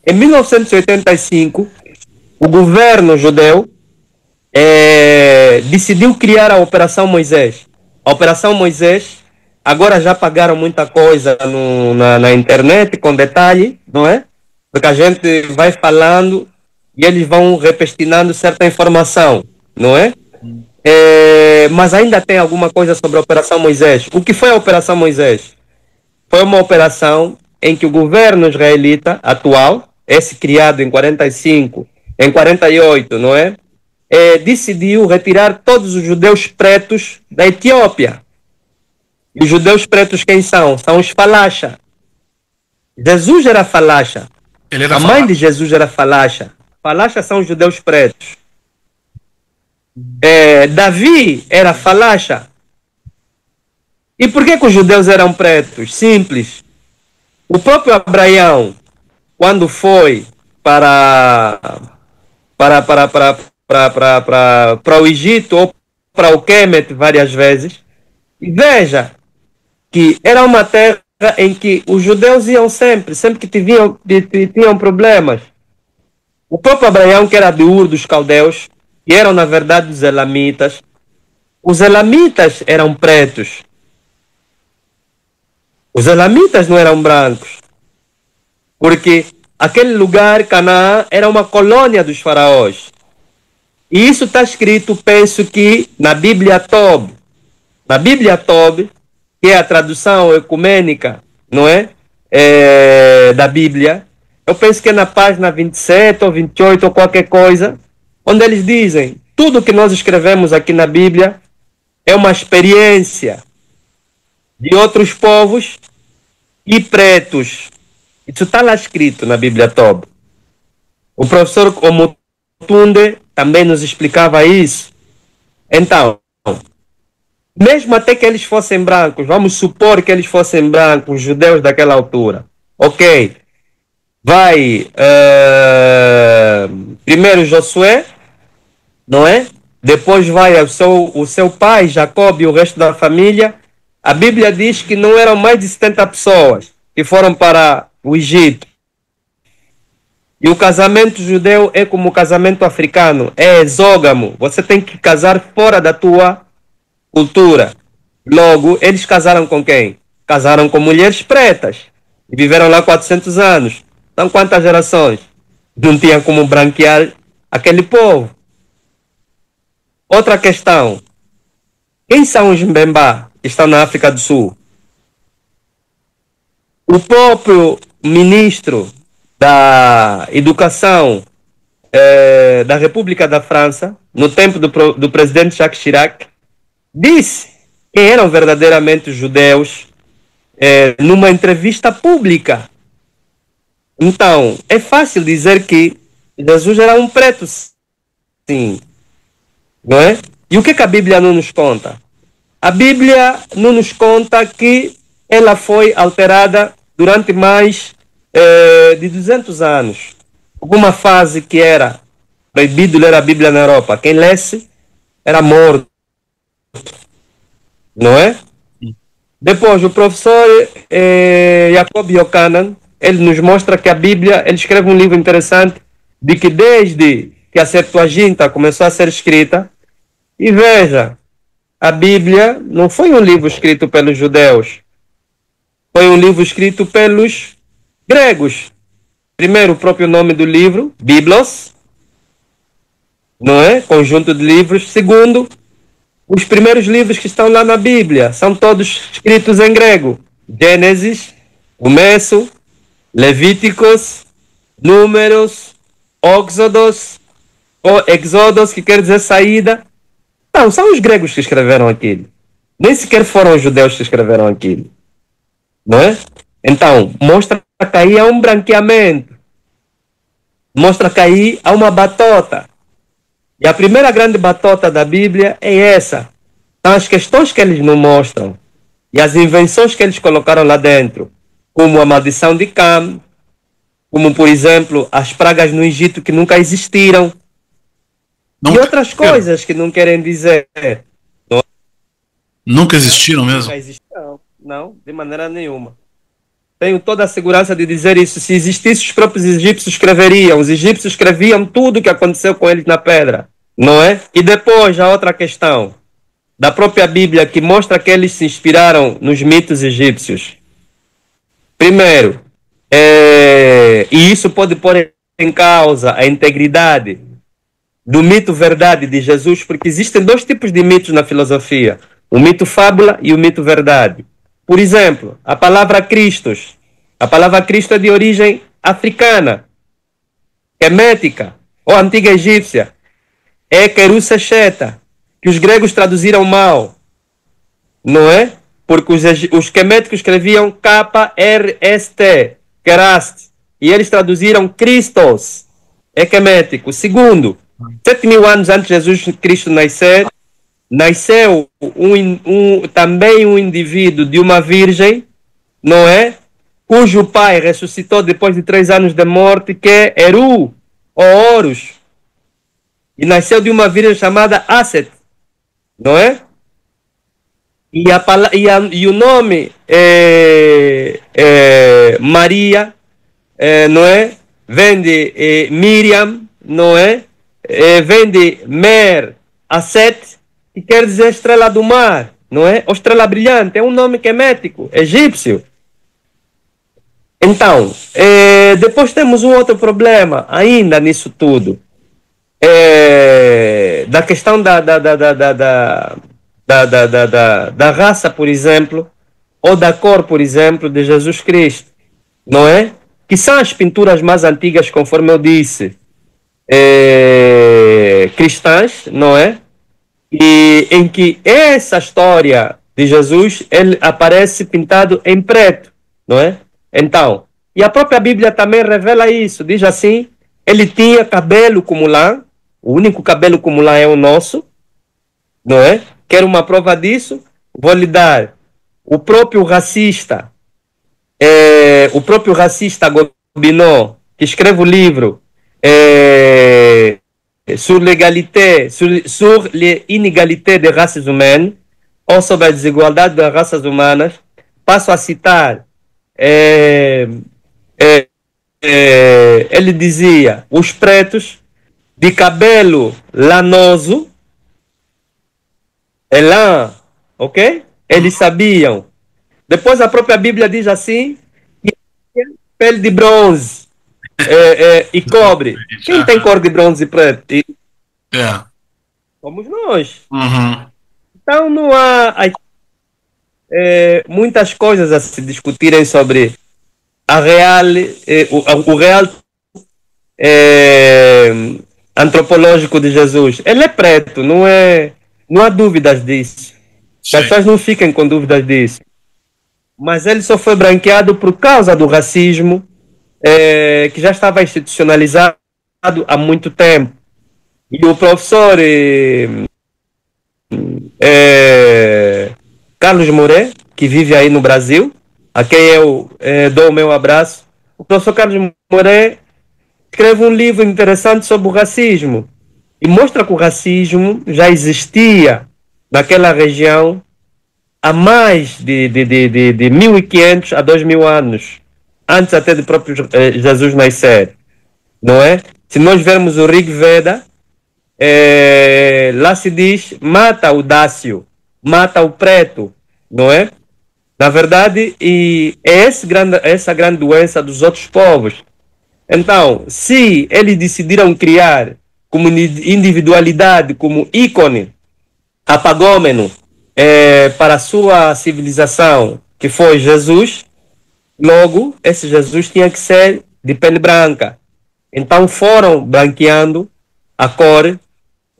em 1985, o governo judeu decidiu criar a Operação Moisés. A Operação Moisés, agora já pagaram muita coisa na internet, com detalhe, não é? Porque a gente vai falando e eles vão repestinando certa informação, não é? Mas ainda tem alguma coisa sobre a Operação Moisés. O que foi a Operação Moisés? Foi uma operação em que o governo israelita atual, esse criado em 45, em 48, não é? Decidiu retirar todos os judeus pretos da Etiópia. E os judeus pretos quem são? São os falaxa. Jesus era falaxa. A mãe de Jesus era falaxa. Falaxa são os judeus pretos. Davi era falaxa. E por que os judeus eram pretos? Simples. O próprio Abraão, quando foi para o Egito ou para o Kemet várias vezes. E veja que era uma terra em que os judeus iam sempre que tinham problemas. O próprio Abraão, que era de Ur dos caldeus, que eram na verdade os elamitas. Os elamitas eram pretos. Os elamitas não eram brancos. Porque aquele lugar, Canaã, era uma colônia dos faraós. E isso está escrito, penso que, na Bíblia Tob. Na Bíblia Tob, que é a tradução ecumênica, não é? Da Bíblia. Eu penso que é na página 27 ou 28 ou qualquer coisa, onde eles dizem, tudo que nós escrevemos aqui na Bíblia é uma experiência de outros povos e pretos. Isso está lá escrito na Bíblia Tob. O professor Omotunde também nos explicava isso. Então, mesmo até que eles fossem brancos, vamos supor que eles fossem brancos, os judeus daquela altura. Ok. Vai primeiro Josué, não é? Depois vai o seu pai, Jacob e o resto da família. A Bíblia diz que não eram mais de 70 pessoas que foram para o Egito. E o casamento judeu é como o casamento africano, é exógamo. Você tem que casar fora da tua cultura. Logo, eles casaram com quem? Casaram com mulheres pretas. E viveram lá 400 anos. Então, quantas gerações? Não tinha como branquear aquele povo. Outra questão. Quem são os Mbemba que estão na África do Sul? O próprio ministro da Educação da República da França, no tempo do presidente Jacques Chirac, disse quem eram verdadeiramente os judeus numa entrevista pública. Então, é fácil dizer que Jesus era um preto, sim, não é? E o que a Bíblia não nos conta? A Bíblia não nos conta que ela foi alterada durante mais de 200 anos. Alguma fase que era proibido ler a Bíblia na Europa. Quem lesse era morto, não é? Depois, o professor Jacob Yochanan, ele nos mostra que a Bíblia, ele escreve um livro interessante, de que desde que a Septuaginta começou a ser escrita, e veja, a Bíblia não foi um livro escrito pelos judeus, foi um livro escrito pelos gregos. Primeiro, o próprio nome do livro, Biblos, não é? Conjunto de livros. Segundo, os primeiros livros que estão lá na Bíblia são todos escritos em grego. Gênesis, Começo, Levíticos, Números, Exódos, que quer dizer saída. Não, são os gregos que escreveram aquilo. Nem sequer foram os judeus que escreveram aquilo. Não é? Então, mostra que aí há um branqueamento. Mostra que aí há uma batota. E a primeira grande batota da Bíblia é essa. São as questões que eles não mostram. E as invenções que eles colocaram lá dentro. Como a maldição de Cam. Como, por exemplo, as pragas no Egito que nunca existiram. E outras coisas que não querem dizer. Nunca existiram mesmo? Nunca existiram. Não, de maneira nenhuma. Tenho toda a segurança de dizer isso. Se existissem, os próprios egípcios escreveriam. Os egípcios escreviam tudo o que aconteceu com eles na pedra. Não é? E depois, a outra questão. Da própria Bíblia, que mostra que eles se inspiraram nos mitos egípcios. Primeiro, e isso pode pôr em causa a integridade do mito verdade de Jesus, porque existem dois tipos de mitos na filosofia. O mito fábula e o mito verdade. Por exemplo, a palavra Christos. A palavra Cristo é de origem africana, quemética, ou antiga egípcia. É Querusesheta, que os gregos traduziram mal. Não é? Porque os queméticos escreviam K-R-S-T, Kerast, e eles traduziram Christos. É quemético. Segundo, 7.000 anos antes de Jesus Cristo nascer, nasceu também um indivíduo de uma virgem, não é? cujo pai ressuscitou depois de 3 anos de morte, que é Eru, ou Horus, e nasceu de uma virgem chamada Aset, não é? E o nome Maria, não é? Vem de Miriam, não é? Vem de Mer Aset, que quer dizer estrela do mar, não é? Ou estrela brilhante, é um nome quemético, egípcio. Então, depois temos um outro problema ainda nisso tudo. Da questão da raça, por exemplo, ou da cor, por exemplo, de Jesus Cristo, não é? Que são as pinturas mais antigas, conforme eu disse, cristãs, não é? E em que essa história de Jesus, ele aparece pintado em preto, não é? Então, e a própria Bíblia também revela isso, diz assim, ele tinha cabelo como lã, o único cabelo como lã é o nosso, não é? Quer uma prova disso? Vou lhe dar. O próprio racista Gobineau, que escreve o livro sur l'inégalité des races humaines, ou sobre a desigualdade das raças humanas, passo a citar, ele dizia, os pretos de cabelo lanoso, lã, ok? Eles sabiam. Depois a própria Bíblia diz assim, pele de bronze e cobre. Quem tem cor de bronze e preto? Somos nós. Uhum. Então não há muitas coisas a se discutirem sobre a o real antropológico de Jesus. Ele é preto, não há dúvidas disso. As pessoas não fiquem com dúvidas disso. Mas ele só foi branqueado por causa do racismo que já estava institucionalizado há muito tempo. E o professor Carlos Moret, que vive aí no Brasil, a quem eu dou o meu abraço, o professor Carlos Moret escreve um livro interessante sobre o racismo e mostra que o racismo já existia naquela região há mais de 1500 a 2000 anos, antes até de próprio Jesus nascer, não é? Se nós vermos o Rig Veda, lá se diz, mata o dácio, mata o preto, não é? Na verdade, e é essa grande doença dos outros povos. Então, se eles decidiram criar como individualidade, como ícone apagômeno para a sua civilização, que foi Jesus, logo, esse Jesus tinha que ser de pele branca. Então foram branqueando a cor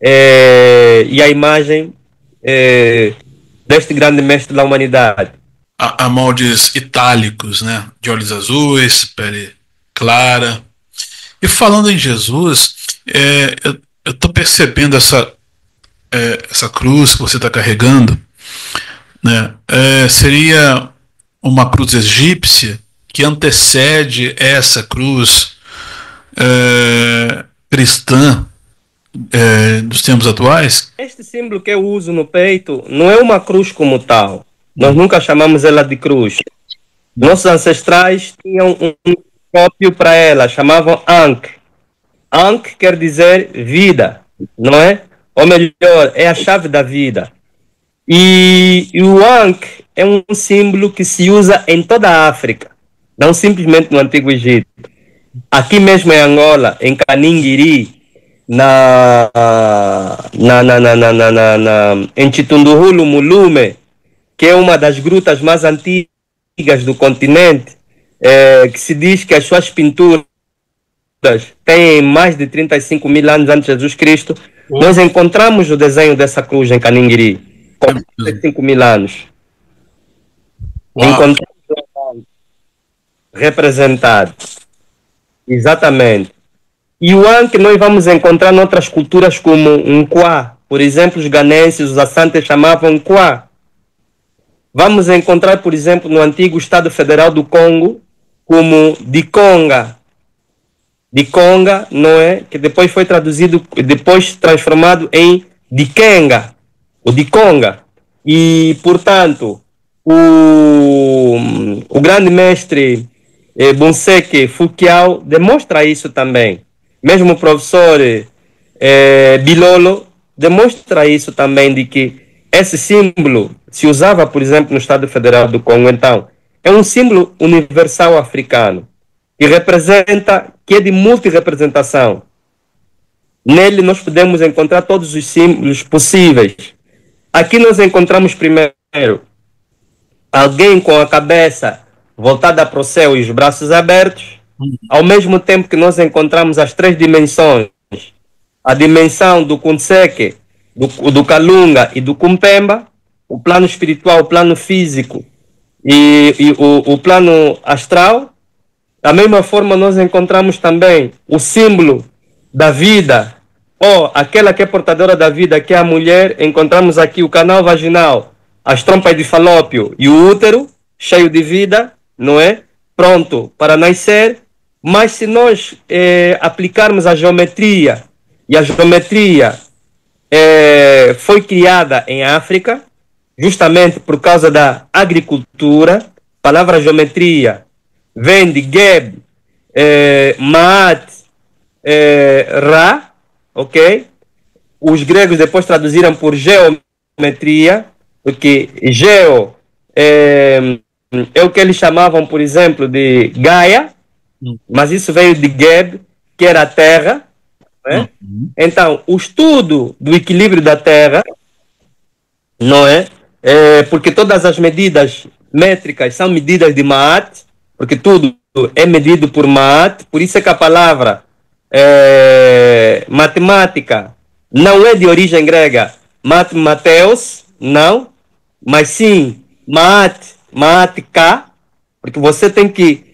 e a imagem deste grande mestre da humanidade. A moldes itálicos, né? De olhos azuis, pele clara. E falando em Jesus, eu estou percebendo essa cruz que você está carregando, né? Seria uma cruz egípcia que antecede essa cruz cristã dos tempos atuais? Este símbolo que eu uso no peito não é uma cruz como tal. Nós nunca chamamos ela de cruz. Nossos ancestrais tinham um próprio para ela, chamavam Ankh. Ankh quer dizer vida, não é? Ou melhor, é a chave da vida. E o Ankh é um símbolo que se usa em toda a África, não simplesmente no Antigo Egito. Aqui mesmo em Angola, em Caninguiri, em Chitundurulu Mulume, que é uma das grutas mais antigas do continente, que se diz que as suas pinturas têm mais de 35 mil anos antes de Jesus Cristo. Nós encontramos o desenho dessa cruz em Caninguiri, com 35 mil anos. Encontramos representado. Exatamente. E o Ankh nós vamos encontrar em outras culturas como um Kwa. Por exemplo, os ganenses, os assantes chamavam Kwa. Vamos encontrar, por exemplo, no antigo Estado Federal do Congo, como Dikonga. Dikonga, não é? Que depois foi traduzido, depois transformado em Dikenga, o Dikonga. E, portanto, o grande mestre Bonseki Fukiao demonstra isso também. Mesmo o professor Bilolo demonstra isso também, de que esse símbolo se usava, por exemplo, no Estado Federal do Congo. Então, é um símbolo universal africano, que representa, que é de multirepresentação. Nele nós podemos encontrar todos os símbolos possíveis. Aqui nós encontramos primeiro alguém com a cabeça voltada para o céu e os braços abertos, ao mesmo tempo que nós encontramos as três dimensões, a dimensão do Kunseke, do Kalunga e do Kumpemba, o plano espiritual, o plano físico e o plano astral. Da mesma forma, nós encontramos também o símbolo da vida, ou aquela que é portadora da vida, que é a mulher. Encontramos aqui o canal vaginal, as trompas de falópio e o útero, cheio de vida, não é? Pronto para nascer. Mas se nós aplicarmos a geometria, e a geometria foi criada em África, justamente por causa da agricultura. A palavra geometria vem de Geb, Maat, Ra, ok? Os gregos depois traduziram por geometria, porque geo é o que eles chamavam, por exemplo, de Gaia, mas isso veio de Geb, que era a terra, né? Então, o estudo do equilíbrio da terra, não é? Porque todas as medidas métricas são medidas de Maat, porque tudo é medido por Maat. Por isso é que a palavra matemática não é de origem grega, Mateus, não, mas sim Maatka, porque você tem que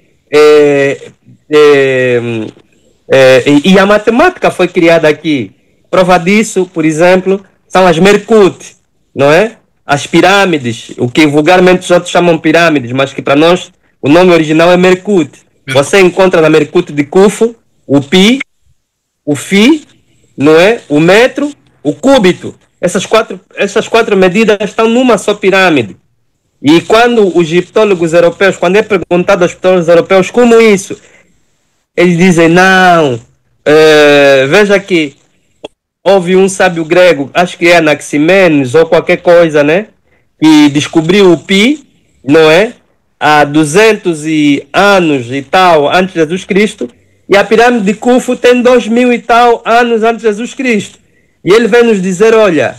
e a matemática foi criada aqui. Prova disso, por exemplo, são as Merkut, não é? As pirâmides, o que vulgarmente os outros chamam pirâmides, mas que para nós o nome original é Merkut. Você encontra na Merkut de Khufu o pi, o fi, não é? O metro, o cúbito. Essas quatro medidas estão numa só pirâmide. E quando os egiptólogos europeus, quando é perguntado aos egiptólogos europeus como isso, eles dizem, não, veja que houve um sábio grego, acho que é Anaximenes ou qualquer coisa, né? Que descobriu o pi, não é? Há 200 anos e tal antes de Jesus Cristo, e a pirâmide de Khufu tem 2000 e tal anos antes de Jesus Cristo. E ele vem nos dizer, olha,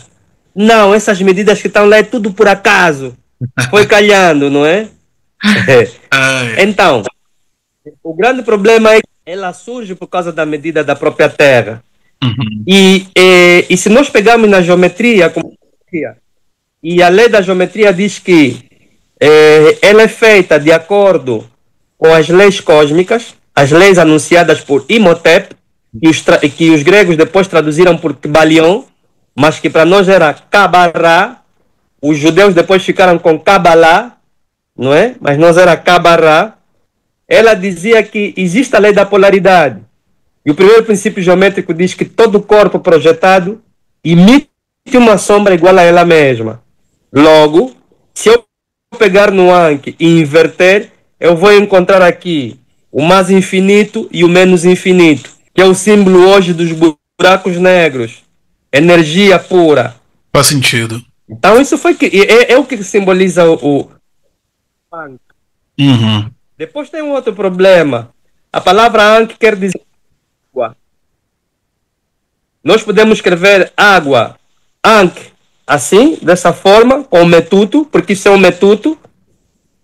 não, essas medidas que estão lá é tudo por acaso, foi calhando, não é? Então, o grande problema é que ela surge por causa da medida da própria Terra. E se nós pegarmos na geometria, e a lei da geometria diz que ela é feita de acordo com as leis cósmicas, as leis anunciadas por Imhotep, que os gregos depois traduziram por Kybalion, mas que para nós era Kabará. Os judeus depois ficaram com Kabbalah, não é? Mas nós era Kabará. Ela dizia que existe a lei da polaridade. E o primeiro princípio geométrico diz que todo corpo projetado emite uma sombra igual a ela mesma. Logo, se eu pegar no Anki e inverter, eu vou encontrar aqui o mais infinito e o menos infinito, que é o símbolo hoje dos buracos negros. Energia pura. Faz sentido. Então isso foi é o que simboliza o Anki. Depois tem um outro problema. A palavra Anki quer dizer água. Nós podemos escrever água, Anki, assim, dessa forma, com o metuto, porque isso é um metuto,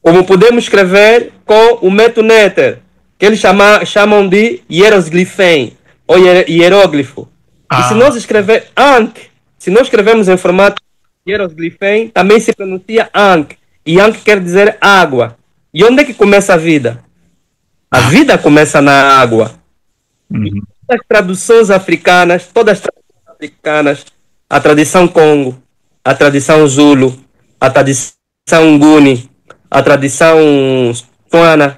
como podemos escrever com o metonéter, que eles chamam de hieroglifem, ou hieróglifo. E se nós escrever Anki, se nós escrevemos em formato hieroglifem, também se pronuncia Anki. E Anki quer dizer água. E onde é que começa a vida? A vida começa na água. E todas as traduções africanas, a tradição Congo, a tradição Zulu, a tradição Nguni, a tradição Tswana,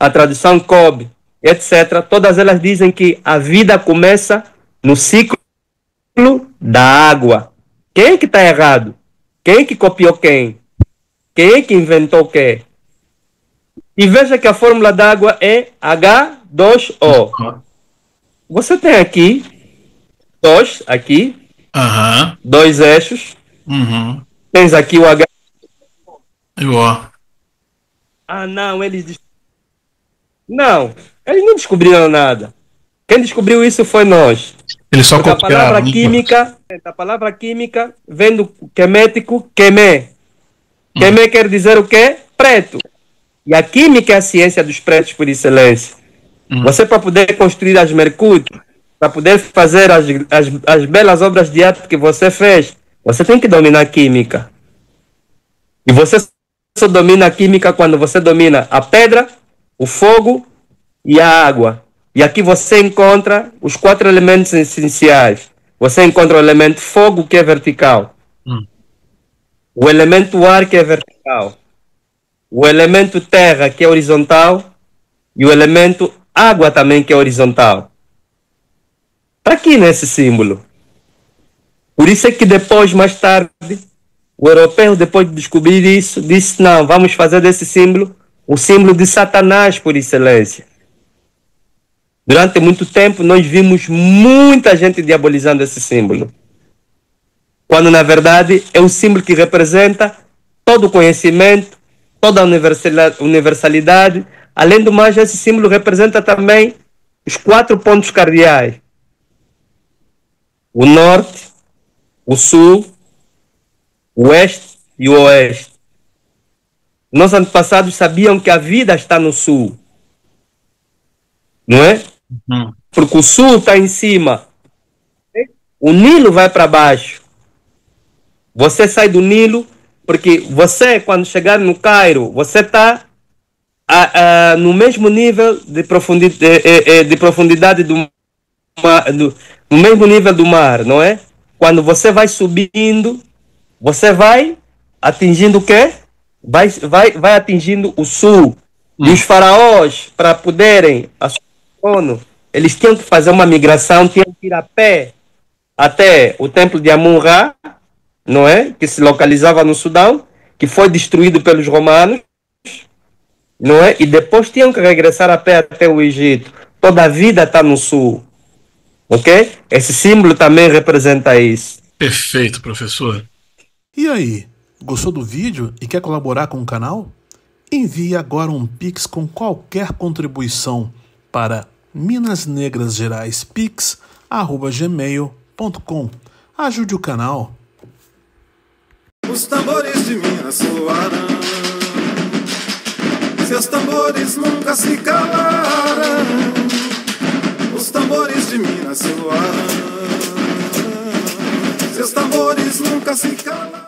a tradução Kobe, etc., todas elas dizem que a vida começa no ciclo da água. Quem é que está errado? Quem é que copiou quem? Quem é que inventou o quê? E veja que a fórmula da água é H2O. Você tem aqui, dois eixos. Tens aqui o H. Ah, não, eles não descobriram nada. Quem descobriu isso foi nós. Eles só copiaram. A palavra química vem do quemético quemé. Quemé quer dizer o quê? Preto. E a química é a ciência dos pretos por excelência. Você, para poder construir as Mercúrio, para poder fazer as belas obras de arte que você fez, você tem que dominar a química. E você só domina a química quando você domina a pedra, o fogo e a água. E aqui você encontra os 4 elementos essenciais. Você encontra o elemento fogo, que é vertical. O elemento ar, que é vertical. O elemento terra, que é horizontal. E o elemento água também, que é horizontal. Está aqui nesse símbolo. Por isso é que depois, mais tarde, o europeu, depois de descobrir isso, disse: não, vamos fazer desse símbolo o símbolo de Satanás por excelência. Durante muito tempo, nós vimos muita gente diabolizando esse símbolo. Quando, na verdade, é um símbolo que representa todo o conhecimento, toda a universalidade. Além do mais, esse símbolo representa também os 4 pontos cardeais: o norte, o sul, o oeste e o oeste. Nossos antepassados sabiam que a vida está no sul. Não é? Porque o sul está em cima. O Nilo vai para baixo. Você sai do Nilo, porque você, quando chegar no Cairo, você está no mesmo nível de profundidade do mar, no mesmo nível do mar, não é? Quando você vai subindo, você vai atingindo o quê? Vai atingindo o sul. E os faraós, para poderem assumir o trono, eles tinham que fazer uma migração, tinham que ir a pé até o templo de Amun-Ra, não é? Que se localizava no Sudão, que foi destruído pelos romanos, não é? E depois tinham que regressar a pé até o Egito. Toda a vida está no sul, ok? Esse símbolo também representa isso. Perfeito, professor. E aí, gostou do vídeo e quer colaborar com o canal? Envie agora um Pix com qualquer contribuição para minasnegrasgeraispix@gmail.com. Ajude o canal. Os tambores de Minas soaram, seus tambores nunca se calaram. Os tambores de Minas soaram, seus tambores nunca se calaram.